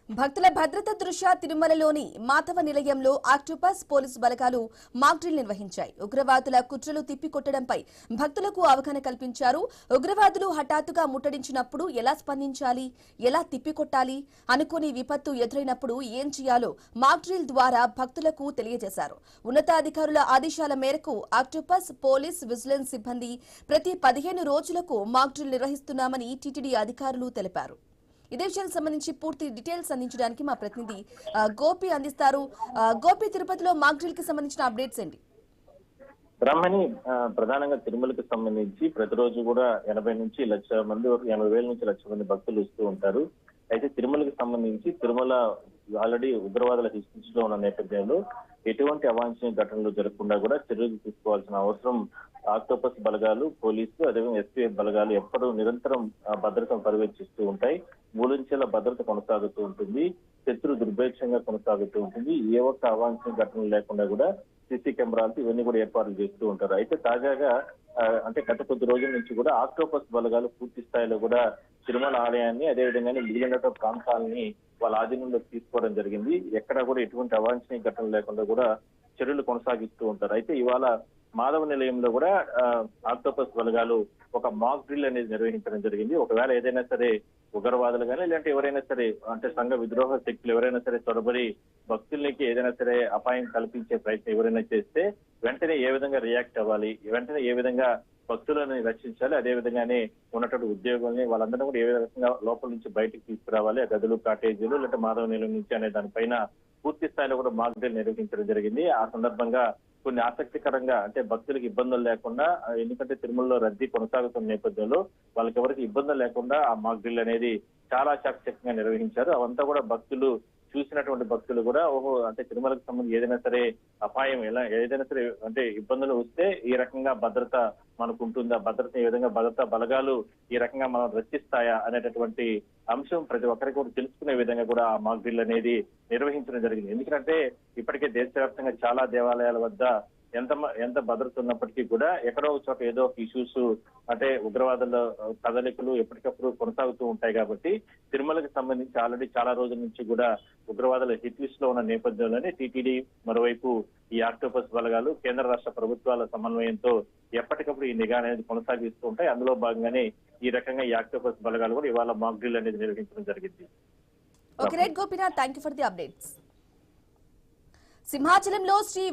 భక్తుల భద్రత దృష్ట్యా తిరుమలలోని మాధవ నిలయంలో ఆక్టోపస్ పోలీసు బలగాలు మాక్ డ్రిల్ నిర్వహించాయి. ఉగ్రవాదుల కుట్రలు తిప్పికొట్టడంపై భక్తులకు అవగాహన కల్పించారు. ఉగ్రవాదులు హఠాత్తుగా ముట్టడించినప్పుడు ఎలా స్పందించాలి, ఎలా తిప్పికొట్టాలి, అనుకోని విపత్తు ఎదురైనప్పుడు ఏం చేయాలో మాక్ డ్రిల్ ద్వారా భక్తులకు తెలియజేశారు. ఉన్నతాధికారుల ఆదేశాల మేరకు ఆక్టోపస్ పోలీస్ విజిలెన్స్ సిబ్బంది ప్రతి 15 రోజులకు మాక్ డ్రిల్ నిర్వహిస్తున్నామని టీటీడీ అధికారులు తెలిపారు. ఇదే విషయానికి సంబంధించి పూర్తి డీటెయిల్స్ అందించడానికి మా ప్రతినిధి గోపి అందిస్తారు. గోపి, తిరుపతిలో మాక్ డ్రిల్ కి సంబంధించిన అప్డేట్స్ ఏంటి? బ్రహ్మణి ప్రధానంగా తిరుమలకి సంబంధించి ప్రతిరోజు కూడా 80 నుంచి 1,00,000 మంది, 80,000 నుంచి 1,00,000 మంది భక్తులు వస్తూ ఉంటారు. అయితే తిరుమలకి సంబంధించి తిరుమల ఆల్రెడీ ఉగ్రవాదుల హిస్టరీస్ లో ఉన్న నేపథ్యంలో ఎటువంటి అవాంఛనీయ ఘటనలు జరగకుండా కూడా చర్యలు తీసుకోవాల్సిన అవసరం ఆక్టోపస్ బలగాలు, పోలీసులు, అదేవిధంగా ఎస్పీఎఫ్ బలగాలు ఎప్పుడూ నిరంతరం భద్రతను పర్యవేక్షిస్తూ ఉంటాయి. మూడించెల భద్రత కొనసాగుతూ ఉంటుంది. శత్రు దుర్భేక్షంగా కొనసాగుతూ ఉంటుంది. ఏ ఒక్క అవాంఛనీయ ఘటనలు లేకుండా కూడా సీసీ కెమెరాలతో ఇవన్నీ కూడా ఏర్పాట్లు చేస్తూ ఉంటారు. అయితే తాజాగా అంటే గత కొద్ది రోజుల నుంచి కూడా ఆక్టోపస్ బలగాలు పూర్తి స్థాయిలో కూడా తిరుమల ఆలయాన్ని, అదేవిధంగా మిగిలిన ప్రాంతాలని వాళ్ళ ఆధీనంలోకి తీసుకోవడం జరిగింది. ఎక్కడా కూడా ఎటువంటి అవాంఛనీయ ఘటనలు లేకుండా కూడా చర్యలు కొనసాగిస్తూ ఉంటారు. అయితే ఇవాళ మాధవ నిలయంలో కూడా ఆక్టోపస్ బలగాలు ఒక మాక్ డ్రిల్ అనేది నిర్వహించడం జరిగింది. ఒకవేళ ఏదైనా సరే ఉగ్రవాదులు కానీ లేదంటే ఎవరైనా సరే అంటే సంఘ విద్రోహ శక్తులు ఎవరైనా సరే చొరబడి భక్తులకి ఏదైనా సరే అపాయం కల్పించే ప్రయత్నం ఎవరైనా చేస్తే వెంటనే ఏ విధంగా రియాక్ట్ అవ్వాలి, వెంటనే ఏ విధంగా భక్తులను రక్షించాలి, అదే విధంగానే ఉన్నటువంటి ఉద్యోగుల్ని వాళ్ళందరూ కూడా ఏ విధంగా లోపల నుంచి బయటకు తీసుకురావాలి, ఆ గదులు, కాటేజీలు లేదంటే మాధవ నిలయం నుంచి అనే దానిపైన పూర్తి స్థాయిలో కూడా మాక్ డ్రిల్ నిర్వహించడం జరిగింది. ఆ సందర్భంగా కొన్ని ఆసక్తికరంగా అంటే భక్తులకు ఇబ్బందులు లేకుండా, ఎందుకంటే తిరుమలలో రద్దీ కొనసాగుతున్న నేపథ్యంలో వాళ్ళకి ఎవరికి ఇబ్బందులు లేకుండా ఆ మాక్ డ్రిల్ అనేది చాలా చాకచక్యంగా నిర్వహించారు. అవంతా కూడా భక్తులు చూసినటువంటి భక్తులు కూడా అంటే తిరుమలకు సంబంధించి ఏదైనా సరే అపాయం ఏదైనా సరే అంటే ఇబ్బందులు వస్తే ఈ రకంగా భద్రత మనకు ఉంటుందా, భద్రత ఏ విధంగా భద్రతా బలగాలు ఈ రకంగా మనం రక్షిస్తాయా అనేటటువంటి అంశం ప్రతి ఒక్కరికి కూడా తెలుసుకునే విధంగా కూడా ఆ మాక్ డ్రిల్ అనేది నిర్వహించడం జరిగింది. ఎందుకంటే ఇప్పటికే దేశవ్యాప్తంగా చాలా దేవాలయాల వద్ద ఎంత భద్రత ఉన్నప్పటికీ కూడా ఎక్కడో ఒక చోట ఏదో ఒక ఇష్యూస్ అంటే ఉగ్రవాదుల కదలికలు ఎప్పటికప్పుడు కొనసాగుతూ ఉంటాయి. కాబట్టి తిరుమలకి సంబంధించి ఆల్రెడీ చాలా రోజుల నుంచి కూడా ఉగ్రవాదుల హిట్ లిస్ట్ లో ఉన్న నేపథ్యంలోనే టీటీడీ మరోవైపు ఈ ఆక్టోపస్ బలగాలు కేంద్ర రాష్ట్ర ప్రభుత్వాల సమన్వయంతో ఎప్పటికప్పుడు ఈ నిఘా అనేది కొనసాగిస్తూ ఉంటాయి. అందులో భాగంగానే ఈ రకంగా ఈ ఆక్టోపస్ బలగాలు కూడా ఇవాళ మాక్ డ్రిల్ అనేది నిర్వహించడం జరిగింది. Okay right Gopinath, thank you for the updates. సింహాచలంలో శ్రీ